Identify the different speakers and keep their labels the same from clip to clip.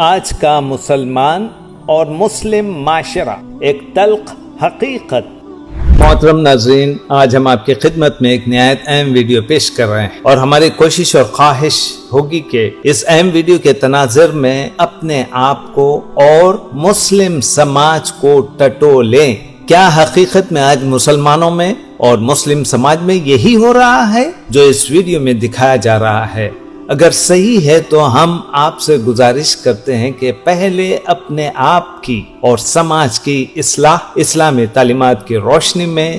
Speaker 1: آج کا مسلمان اور مسلم معاشرہ ایک تلخ حقیقت۔ محترم ناظرین، آج ہم آپ کی خدمت میں ایک نہایت اہم ویڈیو پیش کر رہے ہیں اور ہماری کوشش اور خواہش ہوگی کہ اس اہم ویڈیو کے تناظر میں اپنے آپ کو اور مسلم سماج کو ٹٹولیں۔ کیا حقیقت میں آج مسلمانوں میں اور مسلم سماج میں یہی ہو رہا ہے جو اس ویڈیو میں دکھایا جا رہا ہے؟ اگر صحیح ہے تو ہم آپ سے گزارش کرتے ہیں کہ پہلے اپنے آپ کی اور سماج کی اصلاح اسلامی تعلیمات کی روشنی میں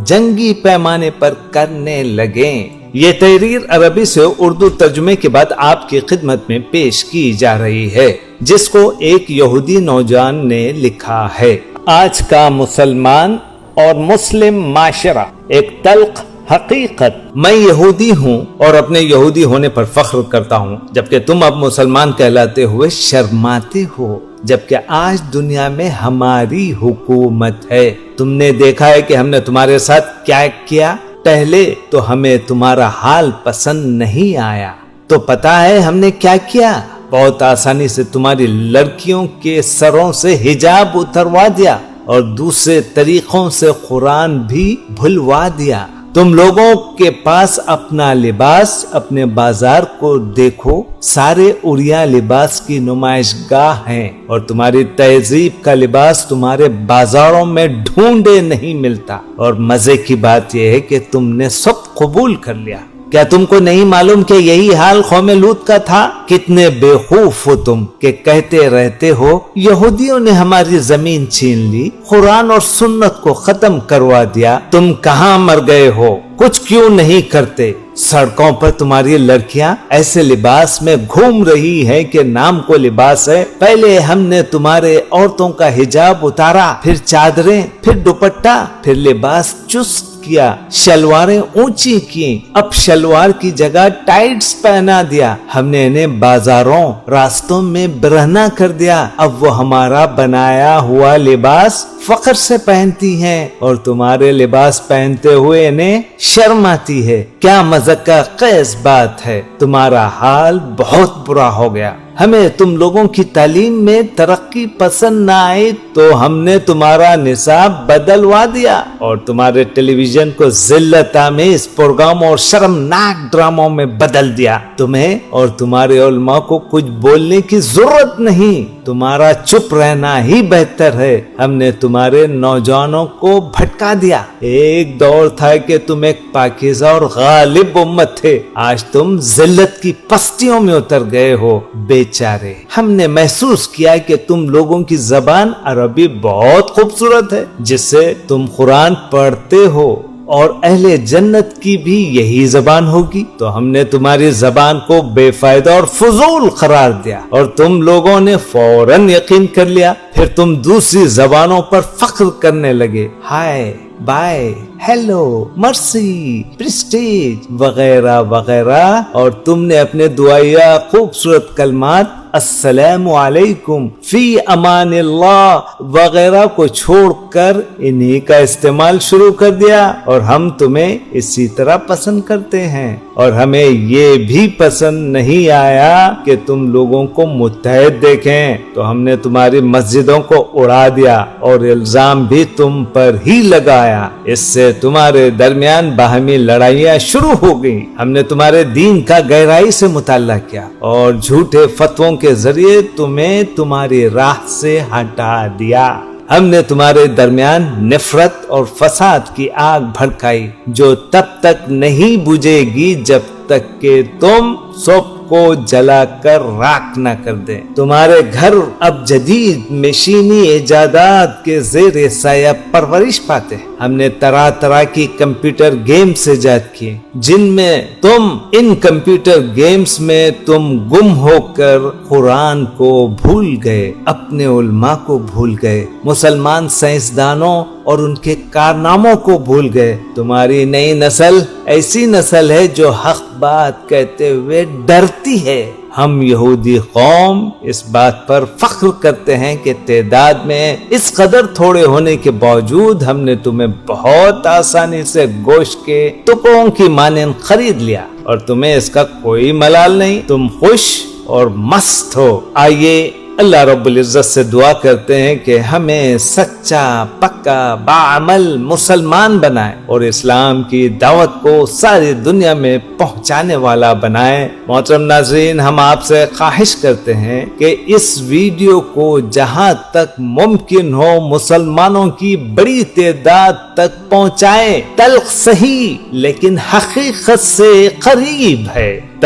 Speaker 1: جنگی پیمانے پر کرنے لگیں۔ یہ تحریر عربی سے اردو ترجمے کے بعد آپ کی خدمت میں پیش کی جا رہی ہے، جس کو ایک یہودی نوجوان نے لکھا ہے۔ آج کا مسلمان اور مسلم معاشرہ ایک تلخ حقیقت۔ میں یہودی ہوں اور اپنے یہودی ہونے پر فخر کرتا ہوں، جبکہ تم اب مسلمان کہلاتے ہوئے شرماتے ہو، جبکہ آج دنیا میں ہماری حکومت ہے۔ تم نے دیکھا ہے کہ ہم نے تمہارے ساتھ کیا کیا۔ پہلے تو ہمیں تمہارا حال پسند نہیں آیا، تو پتا ہے ہم نے کیا کیا؟ بہت آسانی سے تمہاری لڑکیوں کے سروں سے حجاب اتروا دیا اور دوسرے طریقوں سے قرآن بھی بھلوا دیا۔ تم لوگوں کے پاس اپنا لباس اپنے بازار کو دیکھو، سارے عریاں لباس کی نمائش گاہ ہیں، اور تمہاری تہذیب کا لباس تمہارے بازاروں میں ڈھونڈے نہیں ملتا۔ اور مزے کی بات یہ ہے کہ تم نے سب قبول کر لیا۔ کیا تم کو نہیں معلوم کہ یہی حال قوم لوط کا تھا؟ کتنے بیوقوف ہو تم کہ کہتے رہتے ہو یہودیوں نے ہماری زمین چھین لی، قرآن اور سنت کو ختم کروا دیا۔ تم کہاں مر گئے ہو؟ کچھ کیوں نہیں کرتے؟ سڑکوں پر تمہاری لڑکیاں ایسے لباس میں گھوم رہی ہیں کہ نام کو لباس ہے۔ پہلے ہم نے تمہارے عورتوں کا حجاب اتارا، پھر چادریں، پھر دوپٹہ، پھر لباس چست کیا، شلواریں اونچی کی، اب شلوار کی جگہ ٹائٹس پہنا دیا۔ ہم نے انہیں بازاروں راستوں میں برہنہ کر دیا۔ اب وہ ہمارا بنایا ہوا لباس فخر سے پہنتی ہیں اور تمہارے لباس پہنتے ہوئے انہیں شرم آتی ہے۔ کیا مذاق خیز بات ہے، تمہارا حال بہت برا ہو گیا۔ ہمیں تم لوگوں کی تعلیم میں ترقی پسند نہ آئی تو ہم نے تمہارا نصاب بدلوا دیا اور تمہارے ٹیلی ویژن کو ذلت آمیز پروگرام اور شرمناک ڈراموں میں بدل دیا۔ تمہیں اور تمہارے علماء کو کچھ بولنے کی ضرورت نہیں، تمہارا چپ رہنا ہی بہتر ہے۔ ہم نے تمہارے نوجوانوں کو بھٹکا دیا۔ ایک دور تھا کہ تم ایک پاکیزہ اور غالب امت تھے، آج تم ذلت کی پستیوں میں اتر گئے ہو۔ بیچارے، ہم نے محسوس کیا کہ تم لوگوں کی زبان عربی بہت خوبصورت ہے، جس سے تم قرآن پڑھتے ہو، اور اہل جنت کی بھی یہی زبان ہوگی، تو ہم نے تمہاری زبان کو بے فائدہ اور فضول قرار دیا اور تم لوگوں نے فوراً یقین کر لیا۔ پھر تم دوسری زبانوں پر فخر کرنے لگے، ہائے، بائے، ہیلو، مرسی، پریسٹیج وغیرہ وغیرہ، اور تم نے اپنے دعائیہ خوبصورت کلمات السلام علیکم، فی امان اللہ وغیرہ کو چھوڑ کر انہی کا استعمال شروع کر دیا۔ اور ہم تمہیں اسی طرح پسند کرتے ہیں، اور ہمیں یہ بھی پسند نہیں آیا کہ تم لوگوں کو متحد دیکھیں، تو ہم نے تمہاری مسجدوں کو اڑا دیا اور الزام بھی تم پر ہی لگایا۔ اس سے تمہارے درمیان باہمی لڑائیاں شروع ہو گئیں۔ ہم نے تمہارے دین کا گہرائی سے مطالعہ کیا اور جھوٹے فتووں کے ذریعے تمہیں تمہاری راہ سے ہٹا دیا۔ ہم نے تمہارے درمیان نفرت اور فساد کی آگ بھڑکائی، جو تب تک نہیں بجھے گی جب تک کہ تم سب کو جلا کر راکھ نہ کر دیں۔ تمہارے گھر اب جدید مشینی ایجادات کے زیر سایہ پرورش پاتے ہیں۔ ہم نے طرح طرح کی کمپیوٹر گیمز ایجاد کیے، جن میں ان کمپیوٹر گیمز میں تم گم ہو کر قرآن کو بھول گئے، اپنے علماء کو بھول گئے، مسلمان سائنسدانوں اور ان کے کارناموں کو بھول گئے۔ تمہاری نئی نسل ایسی نسل ہے جو حق بات کہتے ہوئے ڈرتی ہے۔ ہم یہودی قوم اس بات پر فخر کرتے ہیں کہ تعداد میں اس قدر تھوڑے ہونے کے باوجود ہم نے تمہیں بہت آسانی سے گوشت کے ٹکڑوں کی مانند خرید لیا، اور تمہیں اس کا کوئی ملال نہیں۔ تم خوش اور مست ہو۔ آئیے اللہ رب العزت سے دعا کرتے ہیں کہ ہمیں سچا پکا باعمل مسلمان بنائے اور اسلام کی دعوت کو ساری دنیا میں پہنچانے والا بنائے۔ محترم ناظرین، ہم آپ سے خواہش کرتے ہیں کہ اس ویڈیو کو جہاں تک ممکن ہو مسلمانوں کی بڑی تعداد تک پہنچائیں۔ تلخ صحیح لیکن حقیقت سے قریب ہے۔